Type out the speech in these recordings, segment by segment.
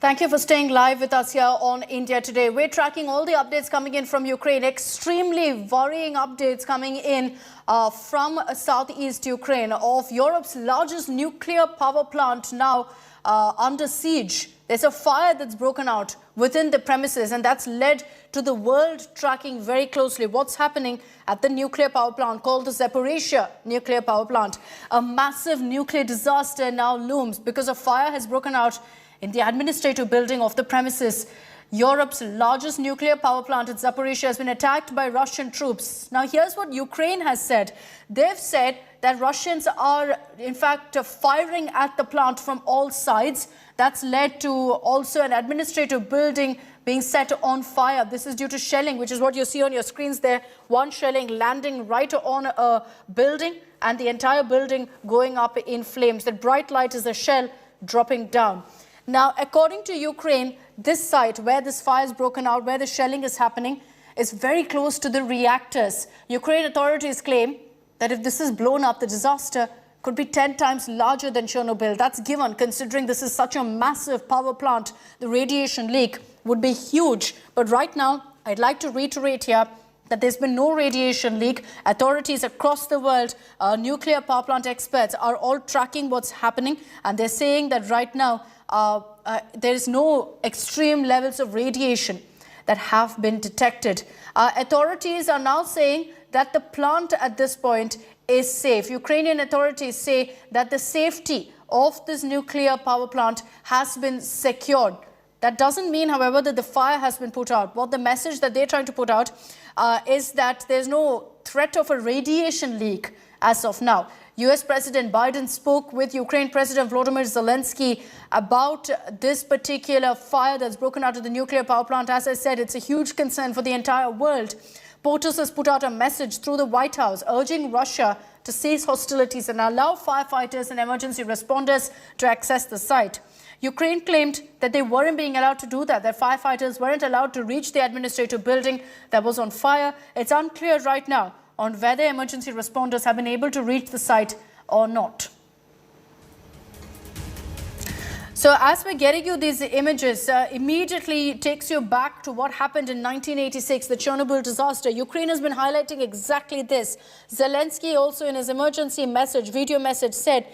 Thank you for staying live with us here on India Today. We're tracking all the updates coming in from Ukraine. Extremely worrying updates coming in from southeast Ukraine of Europe's largest nuclear power plant now under siege. There's a fire that's broken out within the premises, and that's led to the world tracking very closely what's happening at the nuclear power plant called the Zaporizhzhia nuclear power plant. A massive nuclear disaster now looms because a fire has broken out in the administrative building of the premises. Europe's largest nuclear power plant at Zaporizhzhia has been attacked by Russian troops. Now, here's what Ukraine has said. They've said that Russians are, in fact, firing at the plant from all sides. That's led to also an administrative building being set on fire. This is due to shelling, which is what you see on your screens there. One shelling landing right on a building and the entire building going up in flames. The bright light is a shell dropping down. Now, according to Ukraine, this site where this fire is broken out, where the shelling is happening, is very close to the reactors. Ukraine authorities claim that if this is blown up, the disaster could be 10 times larger than Chernobyl. That's given, considering this is such a massive power plant. The radiation leak would be huge. But right now, I'd like to reiterate here that there's been no radiation leak. Authorities across the world, nuclear power plant experts are all tracking what's happening. And they're saying that right now, there is no extreme levels of radiation that have been detected. Authorities are now saying that the plant at this point is safe. Ukrainian authorities say that the safety of this nuclear power plant has been secured. That doesn't mean, however, that the fire has been put out. What the message that they're trying to put out is that there's no threat of a radiation leak as of now. US President Biden spoke with Ukraine President Volodymyr Zelensky about this particular fire that's broken out of the nuclear power plant. As I said, it's a huge concern for the entire world. POTUS has put out a message through the White House urging Russia to cease hostilities and allow firefighters and emergency responders to access the site. Ukraine claimed that they weren't being allowed to do that firefighters weren't allowed to reach the administrative building that was on fire. It's unclear right now on whether emergency responders have been able to reach the site or not. So as we're getting you these images, immediately takes you back to what happened in 1986, the Chernobyl disaster. Ukraine has been highlighting exactly this. Zelensky also in his emergency message, video message, said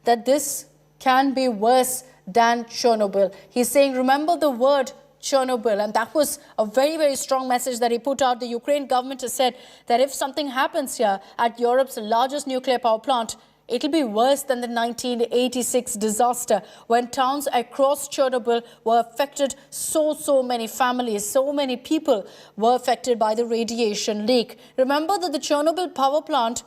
that this can be worse than Chernobyl. He's saying, remember the word Chernobyl, and that was a very, very strong message that he put out. The Ukraine government has said that if something happens here at Europe's largest nuclear power plant, it'll be worse than the 1986 disaster when towns across Chernobyl were affected. So many families, so many people were affected by the radiation leak. Remember that the Chernobyl power plant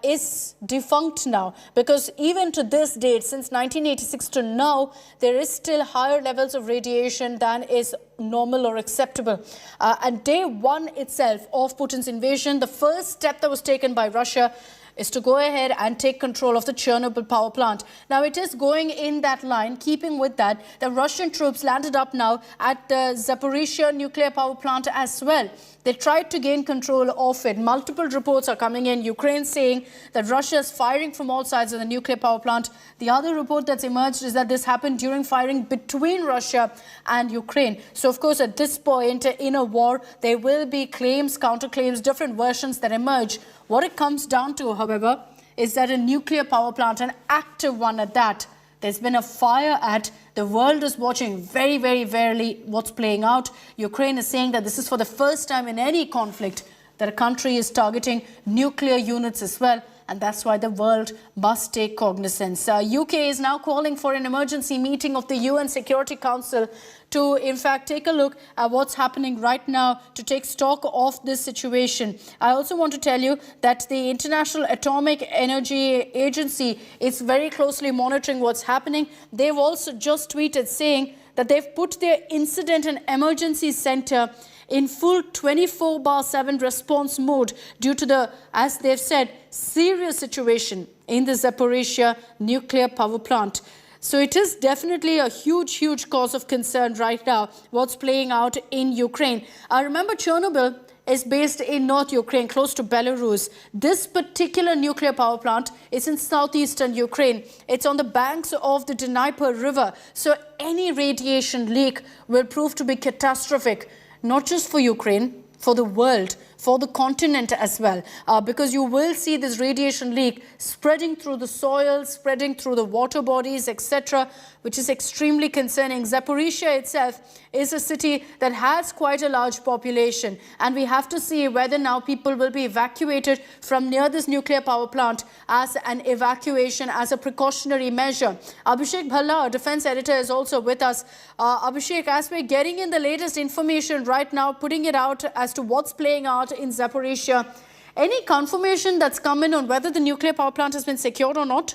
is defunct now, because even to this date, since 1986 to now, there is still higher levels of radiation than is normal or acceptable. And day one itself of Putin's invasion, the first step that was taken by Russia is to go ahead and take control of the Chernobyl power plant. Now, it is going in that line, keeping with that, the Russian troops landed up now at the Zaporizhzhia nuclear power plant as well. They tried to gain control of it. Multiple reports are coming in. Ukraine saying that Russia is firing from all sides of the nuclear power plant. The other report that's emerged is that this happened during firing between Russia and Ukraine. So, of course, at this point in a war, there will be claims, counterclaims, different versions that emerge. What it comes down to, however, is that a nuclear power plant, an active one at that, there's been a fire at. The world is watching very, very warily what's playing out. Ukraine is saying that this is for the first time in any conflict that a country is targeting nuclear units as well. And that's why the world must take cognizance. UK is now calling for an emergency meeting of the UN Security Council to, in fact, take a look at what's happening right now, to take stock of this situation. I also want to tell you that the International Atomic Energy Agency is very closely monitoring what's happening. They've also just tweeted saying that they've put their incident and emergency center in full 24/7 response mode due to the, as they've said, serious situation in the Zaporizhzhia nuclear power plant. So it is definitely a huge cause of concern right now, what's playing out in Ukraine. I remember Chernobyl is based in North Ukraine, close to Belarus. This particular nuclear power plant is in southeastern Ukraine. It's on the banks of the Dnieper River. So any radiation leak will prove to be catastrophic, not just for Ukraine, for the world, for the continent as well, because you will see this radiation leak spreading through the soil, spreading through the water bodies, etc., which is extremely concerning. Zaporizhzhia itself is a city that has quite a large population, and we have to see whether now people will be evacuated from near this nuclear power plant as an evacuation, as a precautionary measure. Abhishek Bhalla, our defense editor, is also with us. Abhishek, as we're getting in the latest information right now, putting it out as to what's playing out in Zaporizhzhia, any confirmation that's come in on whether the nuclear power plant has been secured or not?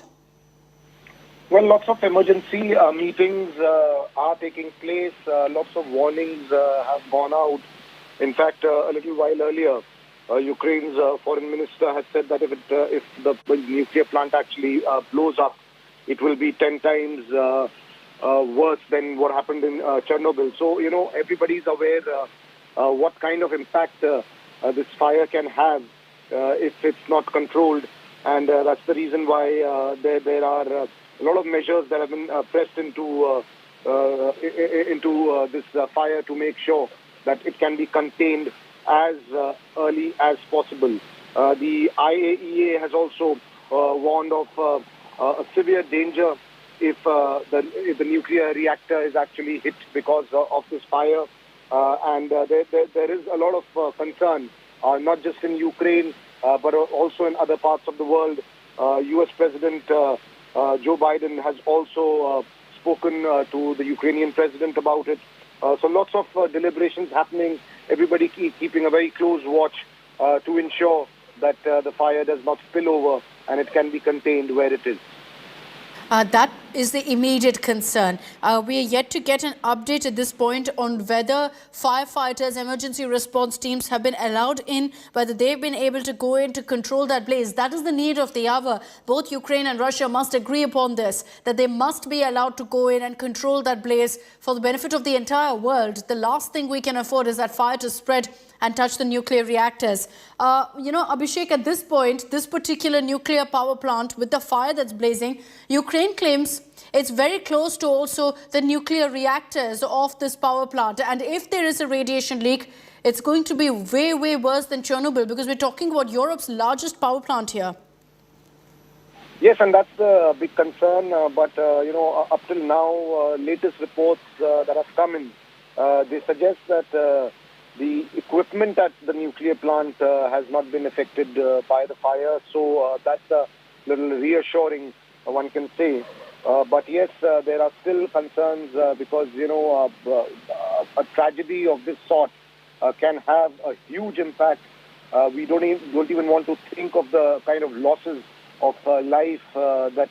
Well, lots of emergency meetings are taking place. Lots of warnings have gone out. In fact, a little while earlier, Ukraine's foreign minister had said that if the nuclear plant actually blows up, it will be 10 times worse than what happened in Chernobyl. So, you know, everybody's aware what kind of impact this fire can have if it's not controlled. And that's the reason why there are a lot of measures that have been pressed into this fire to make sure that it can be contained as early as possible. The IAEA has also warned of a severe danger if the nuclear reactor is actually hit because of this fire. And there is a lot of concern, not just in Ukraine, but also in other parts of the world. U.S. President Joe Biden has also spoken to the Ukrainian president about it. So lots of deliberations happening, everybody keeping a very close watch to ensure that the fire does not spill over and it can be contained where it is. That is the immediate concern. We are yet to get an update at this point on whether firefighters, emergency response teams have been allowed in, whether they've been able to go in to control that blaze. That is the need of the hour. Both Ukraine and Russia must agree upon this, that they must be allowed to go in and control that blaze for the benefit of the entire world. The last thing we can afford is that fire to spread and touch the nuclear reactors. You know, Abhishek, at this point, this particular nuclear power plant with the fire that's blazing, Ukraine claims it's very close to also the nuclear reactors of this power plant. And if there is a radiation leak, it's going to be way, way worse than Chernobyl, because we're talking about Europe's largest power plant here. Yes, and that's the big concern. But, you know, up till now, latest reports that have come in, they suggest that the equipment at the nuclear plant has not been affected by the fire. So that's a little reassuring, one can say. But yes, there are still concerns because, you know, a tragedy of this sort can have a huge impact. We don't even want to think of the kind of losses of life that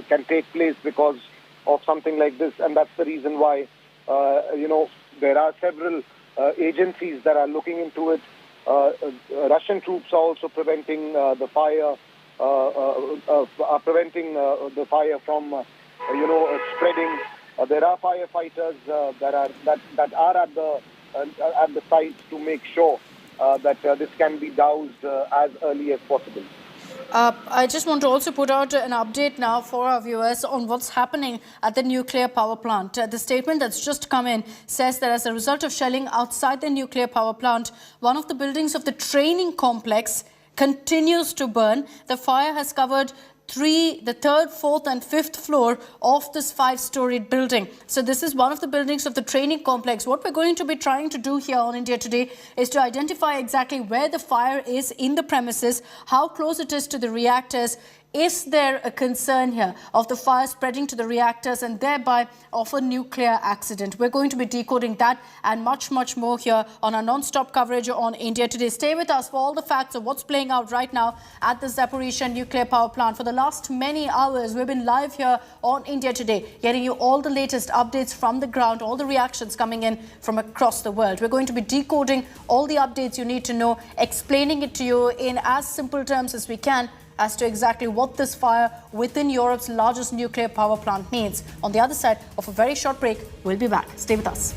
can take place because of something like this. And that's the reason why, you know, there are several agencies that are looking into it. Russian troops are also preventing the fire, the fire from, you know, spreading. There are firefighters that are at the site to make sure that this can be doused as early as possible. I just want to also put out an update now for our viewers on what's happening at the nuclear power plant. The statement that's just come in says that as a result of shelling outside the nuclear power plant, one of the buildings of the training complex continues to burn. The fire has covered the third, fourth and fifth floor of this 5-storied building. So this is one of the buildings of the training complex. What we're going to be trying to do here on India Today is to identify exactly where the fire is in the premises, how close it is to the reactors. Is there a concern here of the fire spreading to the reactors and thereby of a nuclear accident? We're going to be decoding that and much, much more here on our non-stop coverage on India Today. Stay with us for all the facts of what's playing out right now at the Zaporizhzhia nuclear power plant. For the last many hours, we've been live here on India Today, getting you all the latest updates from the ground, all the reactions coming in from across the world. We're going to be decoding all the updates you need to know, explaining it to you in as simple terms as we can, as to exactly what this fire within Europe's largest nuclear power plant means. On the other side of a very short break, we'll be back. Stay with us.